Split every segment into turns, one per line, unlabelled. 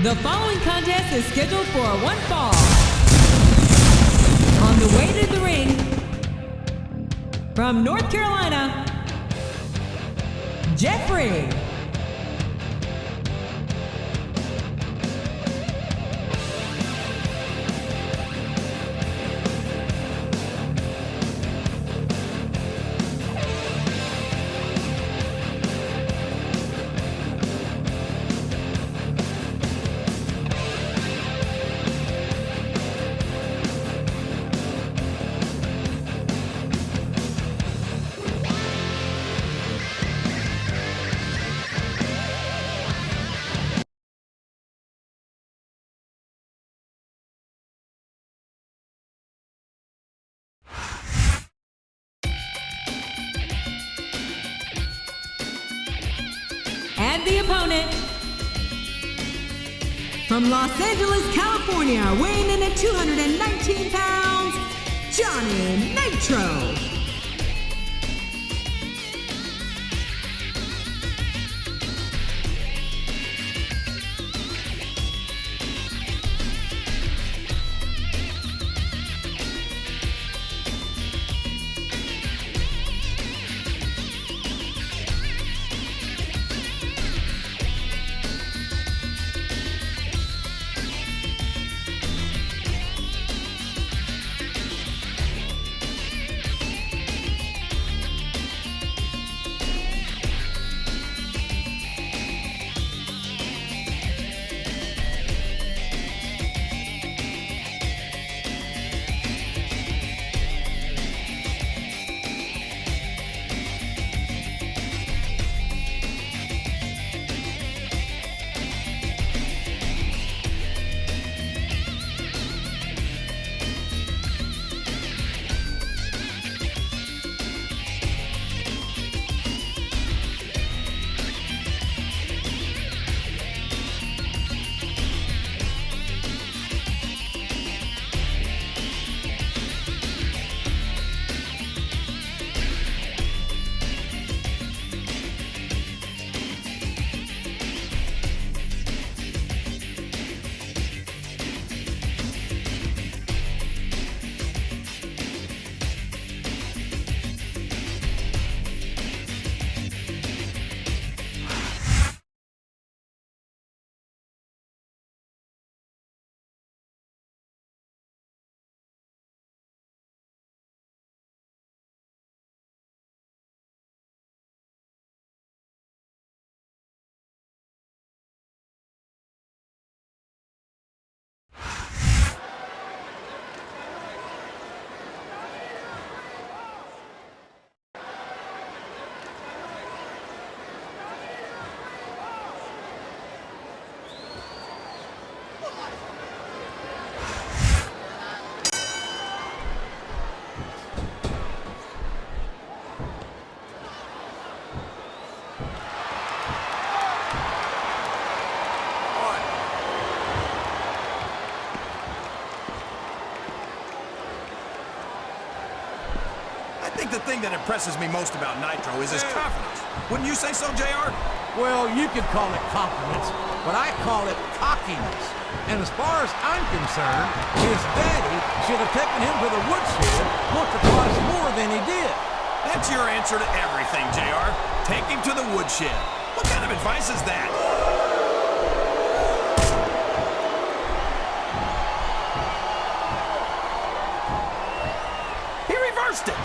The following contest is scheduled for one fall. On the way to the ring, from North Carolina, Jeffrey. And the opponent, from Los Angeles, California, weighing in at 219 pounds, Johnny Nitro.
The thing that impresses me most about Nitro is his confidence. Wouldn't you say so, JR?
Well, you could call it compliments, but I call it cockiness. And as far as I'm concerned, his daddy should have taken him to the woodshed once or twice more than he did.
That's your answer to everything, JR. Take him to the woodshed. What kind of advice is that? He reversed it.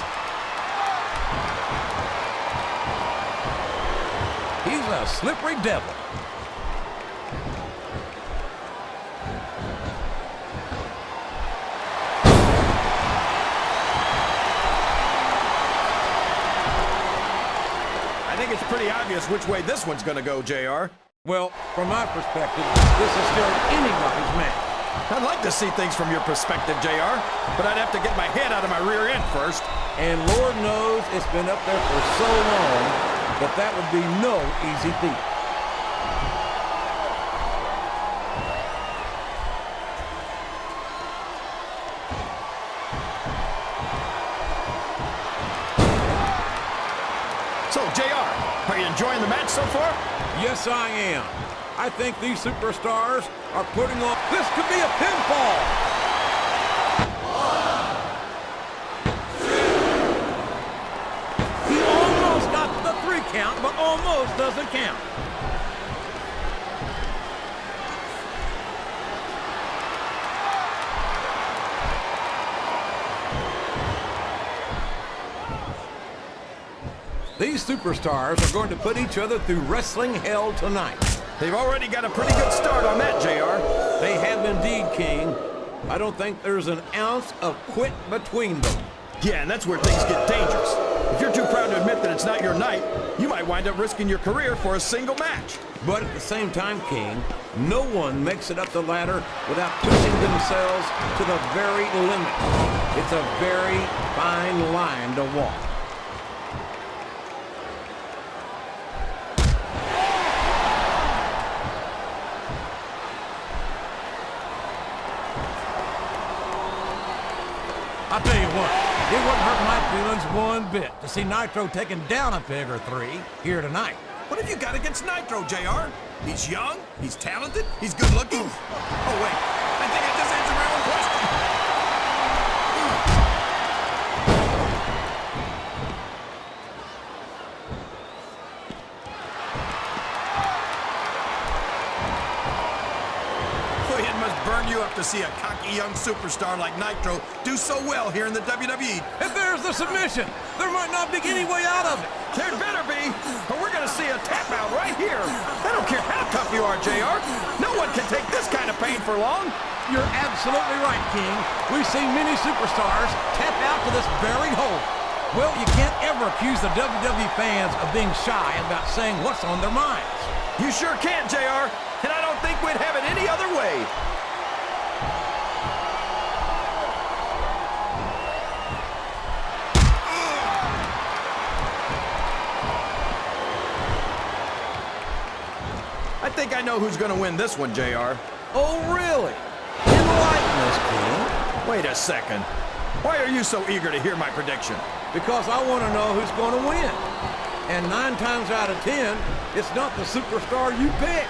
He's a slippery devil.
I think it's pretty obvious which way this one's gonna go, JR.
Well, from my perspective, this is still anybody's match.
I'd like to see things from your perspective, JR, but I'd have to get my head out of my rear end first.
And Lord knows it's been up there for so long that that would be no easy feat.
So, JR, are you enjoying the match so far?
Yes, I am. I think these superstars are putting on... This could be a pinfall. He almost got the 3 count, but almost doesn't count. These superstars are going to put each other through wrestling hell tonight.
They've already got a pretty good start on that, JR.
They have indeed, King. I don't think there's an ounce of quit between them.
Yeah, and that's where things get dangerous. If you're too proud to admit that it's not your night, you might wind up risking your career for a single match.
But at the same time, King, no one makes it up the ladder without pushing themselves to the very limit. It's a very fine line to walk. I'll tell you what, it wouldn't hurt my feelings one bit to see Nitro taking down a peg or 3 here tonight.
What have you got against Nitro, JR? He's young, he's talented, he's good looking. Oh, wait, I think I just answered my own question. Boy, it must burn you up to see a cocky young superstar like Nitro do so well here in the WWE.
And there's the submission. There might not be any way out of it.
There better be, or we're going to see a tap out right here. I don't care how tough you are, JR. No one can take this kind of pain for long.
You're absolutely right, King. We've seen many superstars tap out to this very hold. Well, you can't ever accuse the WWE fans of being shy about saying what's on their minds.
You sure can, JR, and I don't think we'd have it any other way. I think I know who's going to win this one, JR.
Oh, really? Enlighten us, King.
Wait a second. Why are you so eager to hear my prediction?
Because I want to know who's going to win. And 9 times out of 10, it's not the superstar you pick.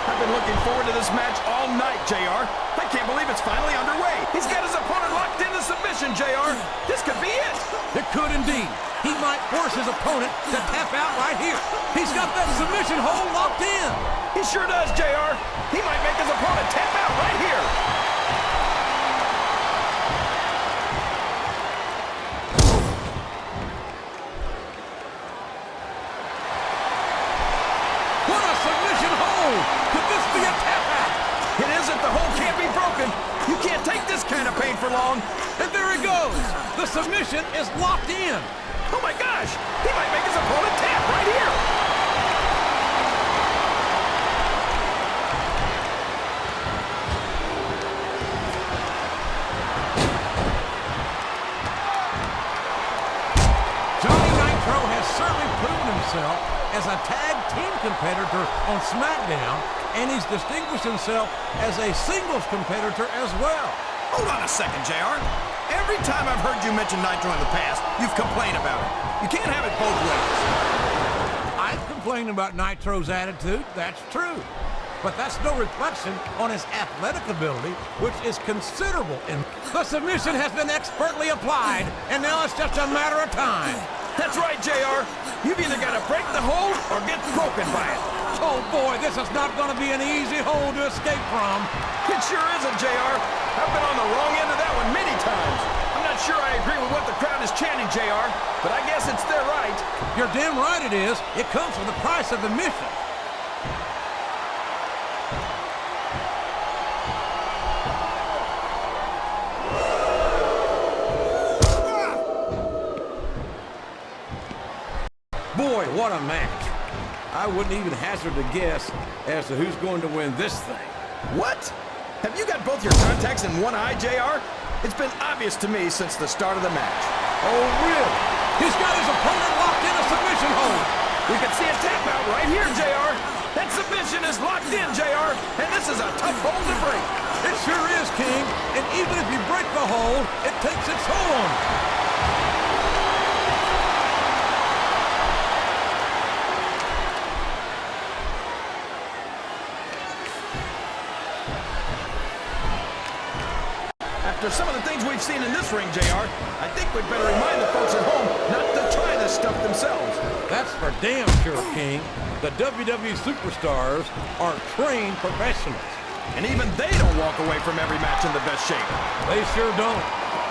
I've been looking forward to this match all night, JR. I can't believe it's finally underway. He's got his opponent locked into submission, JR. This could be it.
It could indeed. He might force his opponent to tap out right here. He's got that submission hold locked in.
He sure does, JR. He might make his opponent tap out right here.
What a submission hold! Could this be a tap out?
It isn't. The hold can't be broken. You can't take this kind of pain for long.
And there he goes. The submission is locked in.
Oh my gosh! He might make his opponent tap right here.
Johnny Nitro has certainly proven himself as a tag team competitor on SmackDown, and he's distinguished himself as a singles competitor as well.
Hold on a second, JR. Every time I've heard you mention Nitro in the past, you've complained about it. You can't have it both ways.
I've complained about Nitro's attitude, that's true. But that's no reflection on his athletic ability, which is considerable. The submission has been expertly applied, and now it's just a matter of time.
That's right, JR. You've either got to break the hold or get broken by it.
Oh boy, this is not going to be an easy hold to escape from.
It sure isn't, JR. I've been on the wrong end of that one many times. I'm not sure I agree with what the crowd is chanting, JR, but I guess it's their right.
You're damn right it is. It comes with the price of admission. Boy, what a match. I wouldn't even hazard a guess as to who's going to win this thing.
What? Have you got both your contacts in one eye, JR? It's been obvious to me since the start of the match.
Oh, really? He's got his opponent locked in a submission hold.
We can see a tap out right here, JR. That submission is locked in, JR, and this is a tough hold to break.
It sure is, King. And even if you break the hold, it takes its toll on you.
After some of the things we've seen in this ring, JR, I think we'd better remind the folks at home not to try this stuff themselves.
That's for damn sure, King. The WWE superstars are trained professionals.
And even they don't walk away from every match in the best shape.
They sure don't.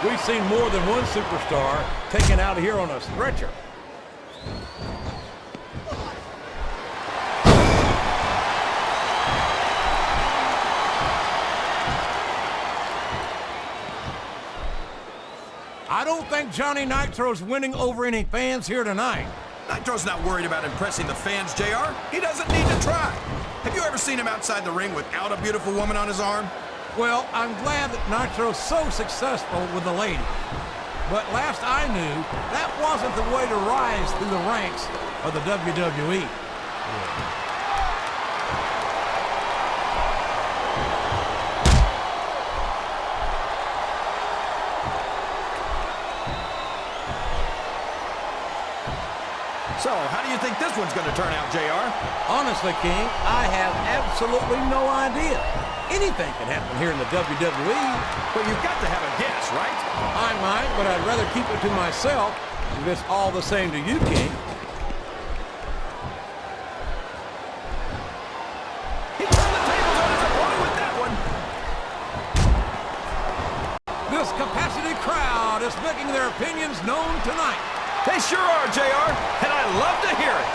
We've seen more than one superstar taken out of here on a stretcher. I don't think Johnny Nitro's winning over any fans here tonight.
Nitro's not worried about impressing the fans, JR. He doesn't need to try. Have you ever seen him outside the ring without a beautiful woman on his arm?
Well, I'm glad that Nitro's so successful with the ladies. But last I knew, that wasn't the way to rise through the ranks of the WWE.
So, how do you think this one's going to turn out, JR?
Honestly, King, I have absolutely no idea. Anything can happen here in the WWE.
But you've got to have a guess, right?
I might, but I'd rather keep it to myself if it's all the same to you, King.
He turned the tables on his opponent with that one.
This capacity crowd is making their opinions known tonight.
They sure are, JR, and I love to hear it.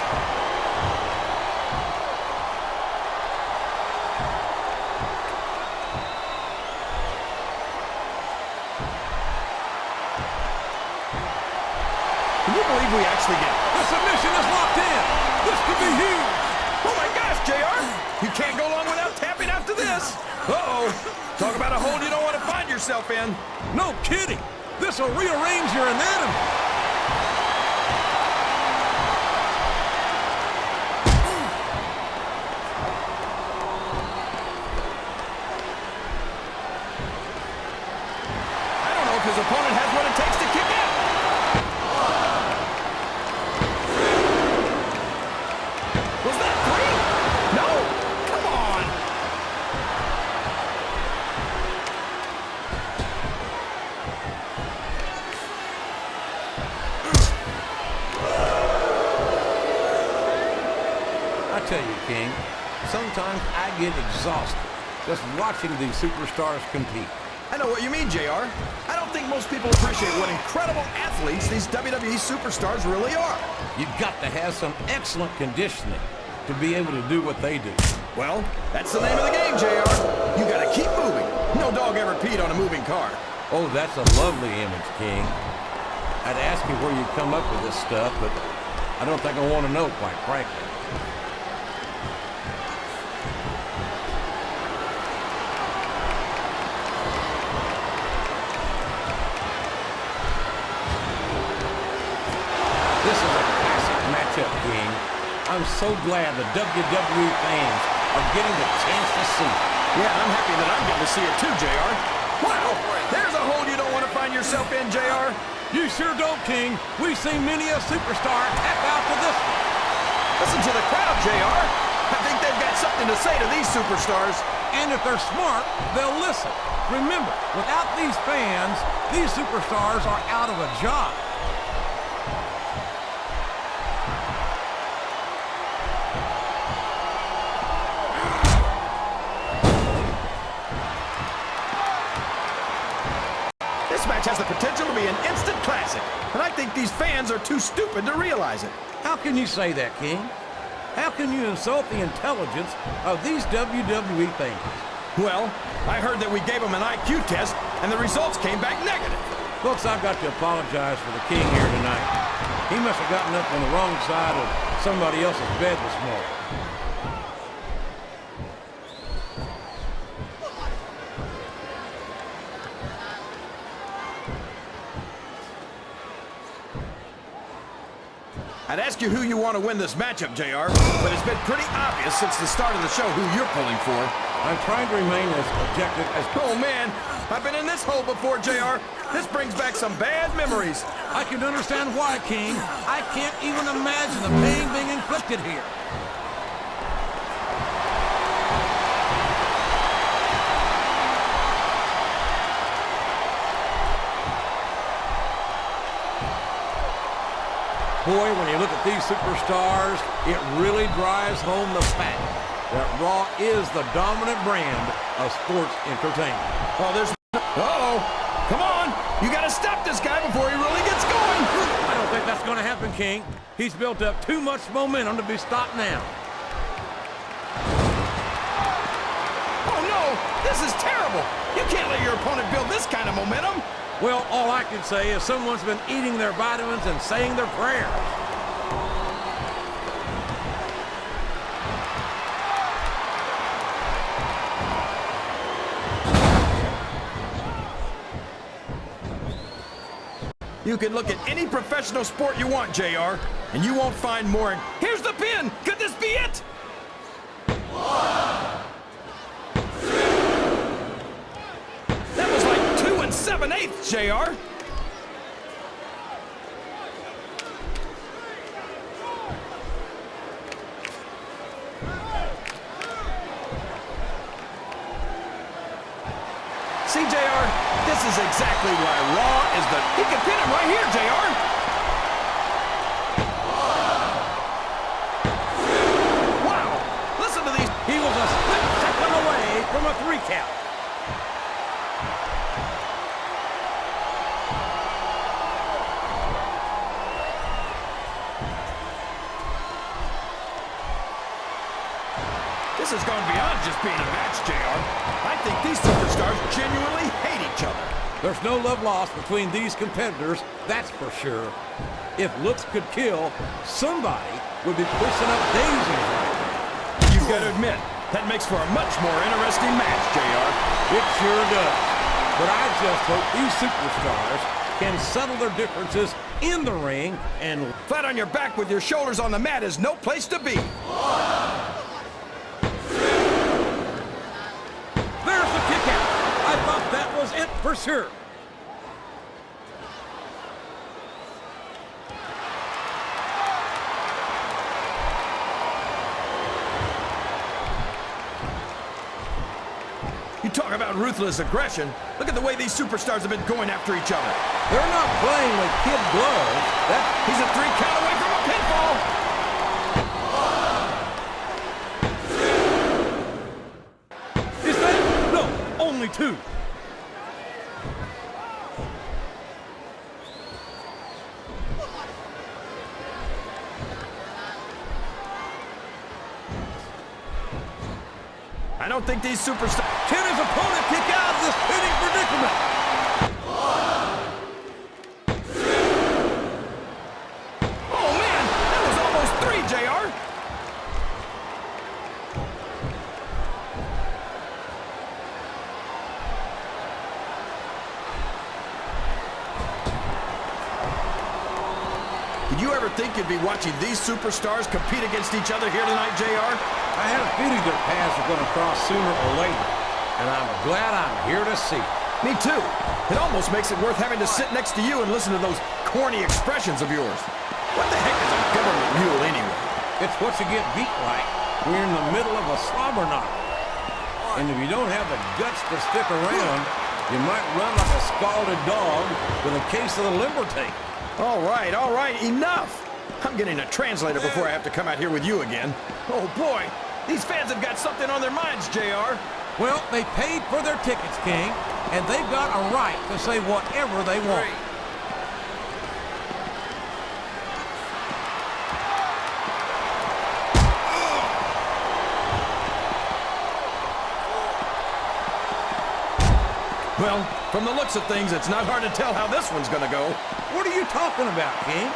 Can you believe we actually get it?
The submission is locked in. This could be huge.
Oh my gosh, JR! You can't go long without tapping after this. Uh-oh. Talk about a hole you don't want to find yourself in.
No kidding. This will rearrange your anatomy.
His opponent has what it takes to kick out. Was that 3? No! Come on!
I tell you, King, sometimes I get exhausted just watching these superstars compete.
I know what you mean, JR. I don't think most people appreciate what incredible athletes these WWE superstars really are.
You've got to have some excellent conditioning to be able to do what they do.
Well, that's the name of the game, JR. You gotta keep moving. No dog ever peed on a moving car.
Oh, that's a lovely image, King. I'd ask you where you come up with this stuff, but I don't think I want to know, quite frankly. This is a classic matchup, King. I'm so glad the WWE fans are getting the chance to see it.
Yeah, I'm happy that I'm getting to see it too, JR. Wow, there's a hole you don't want to find yourself in, JR.
You sure don't, King. We've seen many a superstar tap out to this one.
Listen to the crowd, JR. I think they've got something to say to these superstars.
And if they're smart, they'll listen. Remember, without these fans, these superstars are out of a job.
This match has the potential to be an instant classic, and I think these fans are too stupid to realize it.
How can you say that, King? How can you insult the intelligence of these WWE fans?
Well, I heard that we gave them an IQ test, and the results came back negative.
Folks, I've got to apologize for the King here tonight. He must have gotten up on the wrong side of somebody else's bed this morning.
I'd ask you who you want to win this matchup, JR, but it's been pretty obvious since the start of the show who you're pulling for.
I'm trying to remain as objective as...
Oh, man. I've been in this hole before, JR. This brings back some bad memories.
I can understand why, King. I can't even imagine the pain being inflicted here. Boy, when you look at these superstars, it really drives home the fact that Raw is the dominant brand of sports entertainment.
Oh, there's... Uh-oh. Come on. You got to stop this guy before he really gets going.
I don't think that's going to happen, King. He's built up too much momentum to be stopped now.
Oh, no. This is terrible. You can't let your opponent build this kind of momentum.
Well, all I can say is someone's been eating their vitamins and saying their prayers.
You can look at any professional sport you want, JR, and you won't find more. Here's the pin. Could this be it? That was like 2 7/8, JR. See, JR, this is exactly why Raw is the... He can pin him right here, JR. Wow, listen to these...
He was a split second away from a 3 count.
This has gone beyond just being a match, JR. I think these superstars genuinely hate each other.
There's no love lost between these competitors, that's for sure. If looks could kill, somebody would be pushing up daisies right now.
You've got to admit, that makes for a much more interesting match, JR.
It sure does. But I just hope these superstars can settle their differences in the ring and...
Flat on your back with your shoulders on the mat is no place to be.
There's the kick out. I thought that was it for sure.
You talk about ruthless aggression. Look at the way these superstars have been going after each other.
They're not playing with kid gloves.
He's a 3 count away from a pinfall.
Is that? No, only 2.
I don't think these superstars...
Can his opponent kick out of this pinning predicament?
Oh, man, that was almost 3, JR. Did you ever think you'd be watching these superstars compete against each other here tonight, JR?
I had a feeling their paths were going to cross sooner or later, and I'm glad I'm here to see it.
Me too. It almost makes it worth having to sit next to you and listen to those corny expressions of yours. What the heck is a government mule anyway?
It's what you get beat like when you're in the middle of a slobber knock. And if you don't have the guts to stick around, you might run like a scalded dog with a case of the liver tape.
All right, enough. I'm getting a translator before I have to come out here with you again. Oh, boy. These fans have got something on their minds, JR.
Well, they paid for their tickets, King, and they've got a right to say whatever they want.
Well, from the looks of things, it's not hard to tell how this one's going to go.
What are you talking about, King?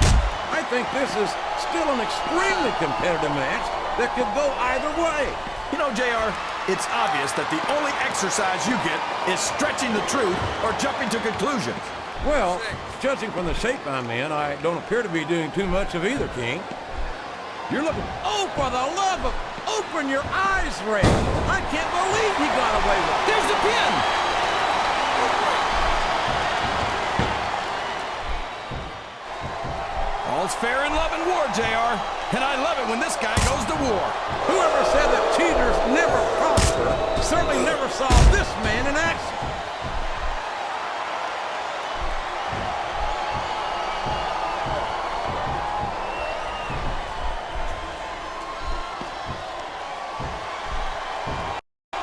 I think this is still an extremely competitive match that could go either way.
You know, JR, it's obvious that the only exercise you get is stretching the truth or jumping to conclusions.
Well, judging from the shape I'm in, I don't appear to be doing too much of either, King. You're looking, oh, for the love of, open your eyes, Ray. I can't believe he got away with it.
There's the pin. All's fair in love and war, JR. And I love it when this guy goes to war.
Whoever said that cheaters never prosper certainly never saw this man in action.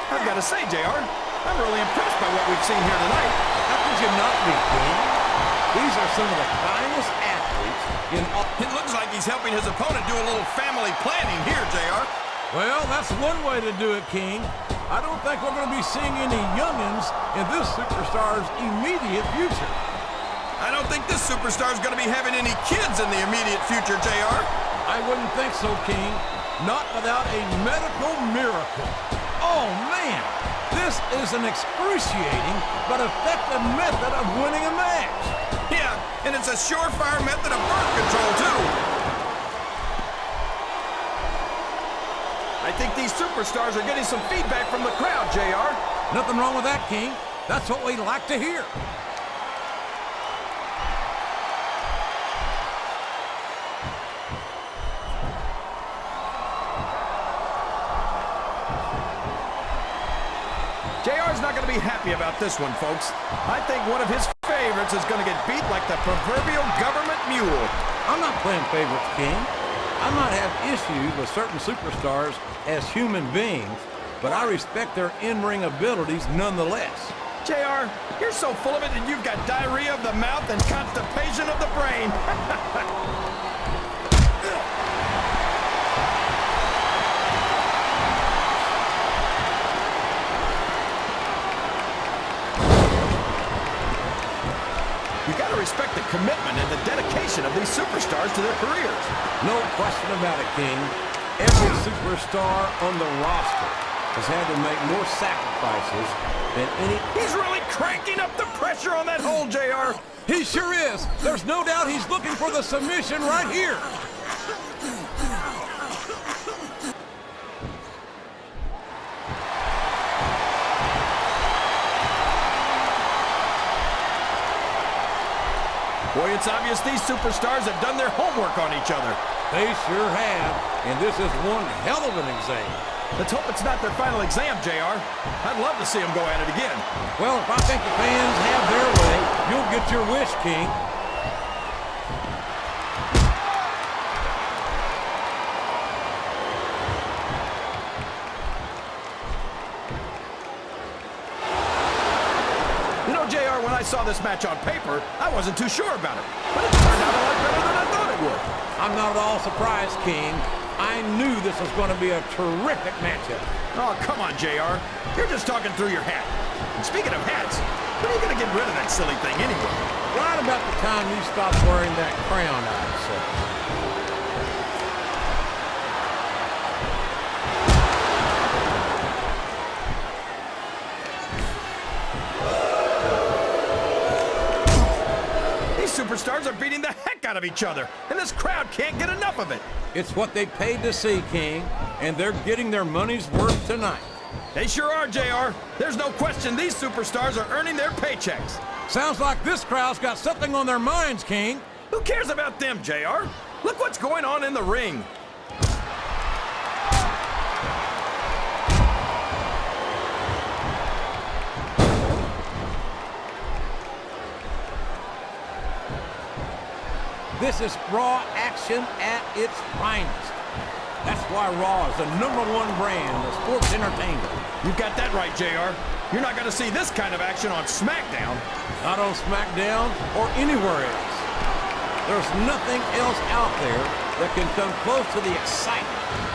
I've got to say, JR, I'm really impressed by what we've seen here tonight.
How could you not be, King? These are some of the finest athletes in all...
It looks like he's helping his opponent do a little family planning here, JR.
Well, that's one way to do it, King. I don't think we're going to be seeing any youngins in this superstar's immediate future.
I don't think this superstar is going to be having any kids in the immediate future, JR.
I wouldn't think so, King. Not without a medical miracle. Oh, man. This is an excruciating but effective method of winning a match.
Yeah, and it's a surefire method of birth control, too. I think these superstars are getting some feedback from the crowd, JR.
Nothing wrong with that, King. That's what we like to hear.
JR's not going to be happy about this one, folks. I think one of his favorites is going to get beat like the proverbial government mule.
I'm not playing favorites, King. I might have issues with certain superstars as human beings, but I respect their in-ring abilities nonetheless.
JR, you're so full of it that you've got diarrhea of the mouth and constipation of the brain. You got to respect the commitment and the dedication of these superstars to their careers.
No question about it, King. Every superstar on the roster has had to make more sacrifices than any...
He's really cranking up the pressure on that hole, JR.
He sure is. There's no doubt he's looking for the submission right here.
Boy, it's obvious these superstars have done their homework on each other.
They sure have, and this is one hell of an exam.
Let's hope it's not their final exam, JR. I'd love to see them go at it again.
Well, if I think the fans have their way, you'll get your wish, King.
You know, JR, when I saw this match on paper, I wasn't too sure about it. But it turned out a lot better than I thought it would.
I'm not at all surprised, King. I knew this was going to be a terrific matchup.
Oh, come on, JR. You're just talking through your hat. And speaking of hats, when are you going to get rid of that silly thing anyway?
Right about the time you stop wearing that crown, I'd say.
Superstars are beating the heck out of each other, and this crowd can't get enough of it.
It's what they paid to see, King, and they're getting their money's worth tonight.
They sure are, JR. There's no question these superstars are earning their paychecks.
Sounds like this crowd's got something on their minds, King.
Who cares about them, JR? Look what's going on in the ring.
This is Raw action at its finest. That's why Raw is the #1 brand of sports entertainment.
You've got that right, JR. You're not going to see this kind of action on Smackdown.
Not on Smackdown or anywhere else. There's nothing else out there that can come close to the excitement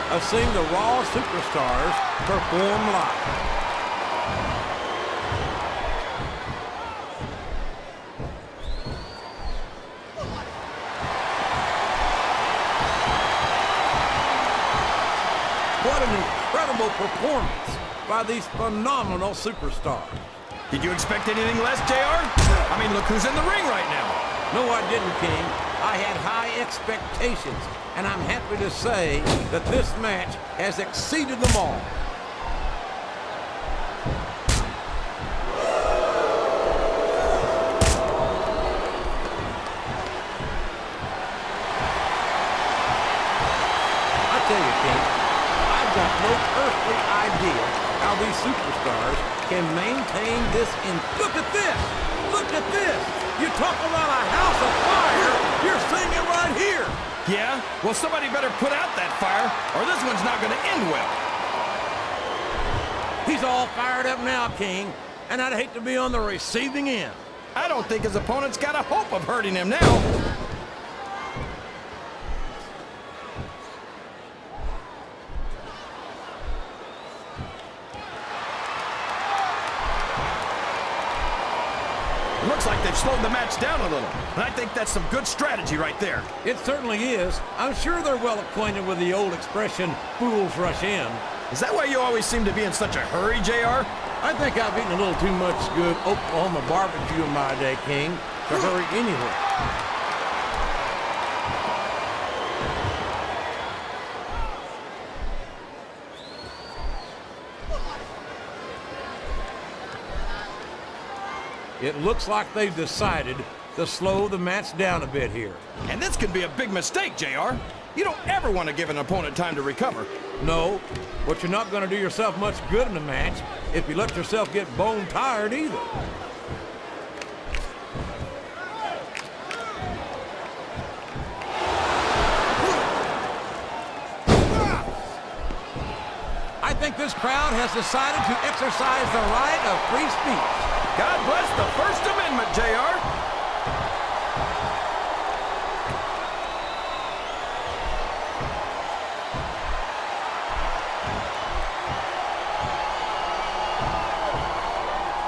of seeing the Raw superstars perform live. What an incredible performance by these phenomenal superstars.
Did you expect anything less, JR? I mean, look who's in the ring right now.
No, I didn't, King. I had high expectations, and I'm happy to say that this match has exceeded them all. I tell you, King, I've got no earthly idea how these superstars can maintain this in... Look at this! Look at this! You talk about a house of fire, you're seeing it right here!
Yeah? Well, somebody better put out that fire, or this one's not going to end well.
He's all fired up now, King, and I'd hate to be on the receiving end.
I don't think his opponent's got a hope of hurting him now. Looks like they've slowed the match down a little, and I think that's some good strategy right there.
It certainly is. I'm sure they're well acquainted with the old expression, fools rush in.
Is that why you always seem to be in such a hurry, JR?
I think I've eaten a little too much good Oklahoma barbecue in my day, King, to hurry anywhere. It looks like they've decided to slow the match down a bit here.
And this could be a big mistake, JR. You don't ever want to give an opponent time to recover.
No, but you're not going to do yourself much good in a match if you let yourself get bone tired either. I think this crowd has decided to exercise the right of free speech.
God bless the First Amendment, JR.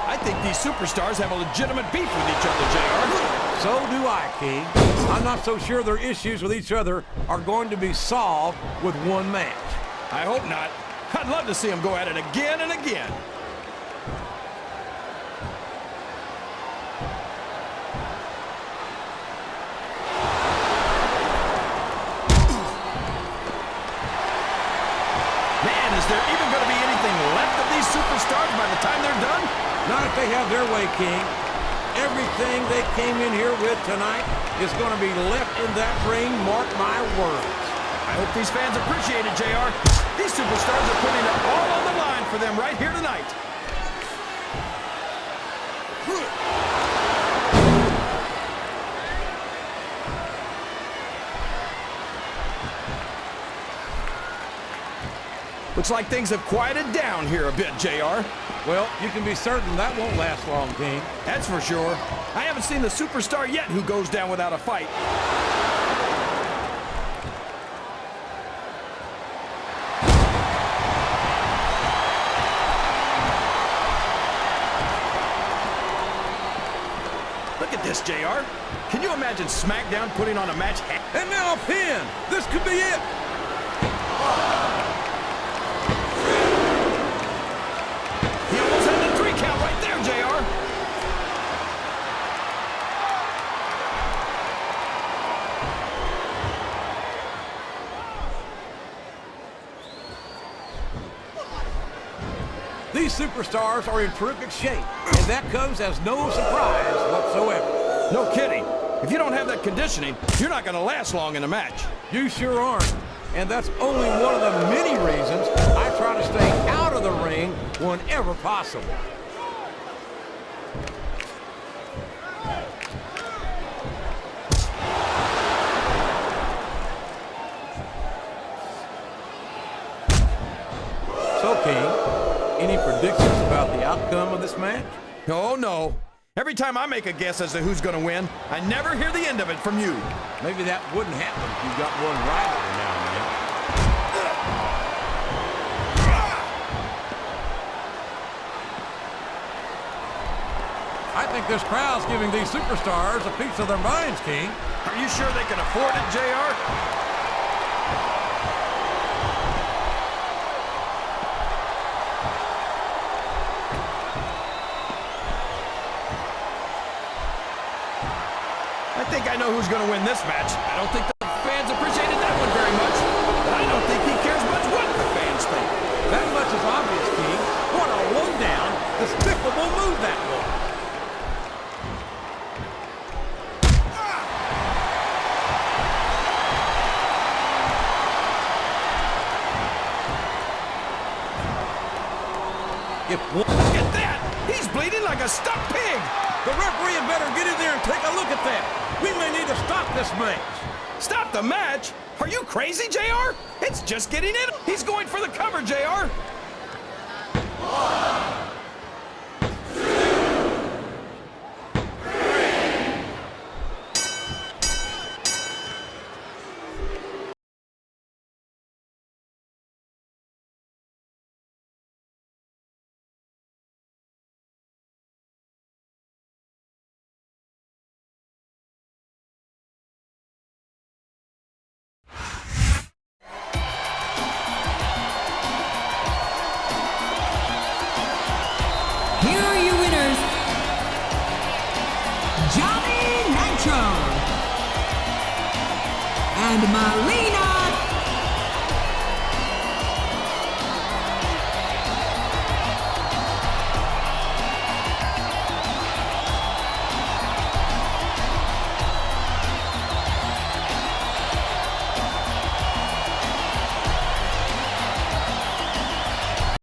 I think these superstars have a legitimate beef with each other, JR.
So do I, King. I'm not so sure their issues with each other are going to be solved with one match.
I hope not. I'd love to see them go at it again and again. Is there even going to be anything left of these superstars by the time they're done?
Not if they have their way, King. Everything they came in here with tonight is going to be left in that ring, mark my words.
I hope these fans appreciate it, JR. These superstars are putting it all on the line for them right here tonight. Looks like things have quieted down here a bit, JR.
Well, you can be certain that won't last long, King.
That's for sure. I haven't seen the superstar yet who goes down without a fight. Look at this, JR. Can you imagine SmackDown putting on a match?
And now a pin. This could be it. These superstars are in terrific shape, and that comes as no surprise whatsoever.
No kidding. If you don't have that conditioning, you're not going to last long in a match.
You sure aren't. And that's only one of the many reasons I try to stay out of the ring whenever possible. So, King, any predictions about the outcome of this match?
Oh, no. Every time I make a guess as to who's going to win, I never hear the end of it from you.
Maybe that wouldn't happen if you got one right every now and then. I think this crowd's giving these superstars a piece of their minds, King.
Are you sure they can afford it, JR? I think I know who's going to win this match. I don't think the fans appreciated that one very much. But I don't think he cares much what the fans think.
That much is obvious, King. What a low-down, despicable move that was.
Look at that! He's bleeding like a stuck pig!
The referee had better get in there and take a look at that. We may need to stop this match.
Stop the match? Are you crazy, JR? It's just getting in. He's going for the cover, JR.
Here are your winners, Johnny Nitro and Melina.